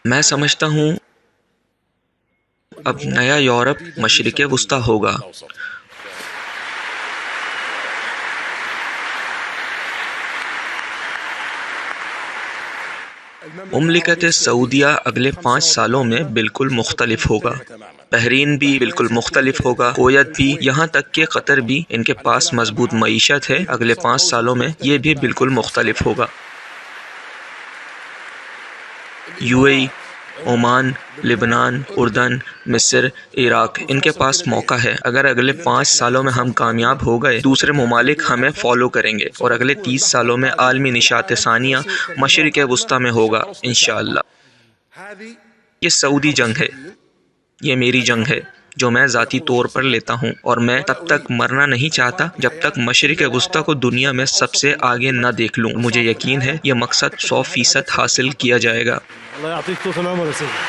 میں سمجھتا ہوں اب نیا یورپ مشرق وسطی ہوگا۔ مملکت سعودیہ اگلے 5 سالوں میں بالکل مختلف ہوگا۔ بحرین بھی بالکل مختلف ہوگا، کویت بھی، یہاں تک کہ قطر بھی، ان کے پاس مضبوط معیشت ہے، اگلے 5 سالوں میں یہ بھی بالکل مختلف ہوگا۔ یو اے ای، عمان، لبنان، اردن، مصر، عراق، ان کے پاس موقع ہے۔ اگر اگلے 5 سالوں میں ہم کامیاب ہو گئے، دوسرے ممالک ہمیں فالو کریں گے، اور اگلے 30 سالوں میں عالمی نشاط ثانیہ مشرق وسطی میں ہوگا انشاءاللہ۔ یہ سعودی جنگ ہے، یہ میری جنگ ہے جو میں ذاتی طور پر لیتا ہوں، اور میں تب تک مرنا نہیں چاہتا جب تک مشرق وسطی کو دنیا میں سب سے آگے نہ دیکھ لوں۔ مجھے یقین ہے یہ مقصد 100% حاصل کیا جائے گا۔ اللہ يعطيك طول العمر يا سيدي.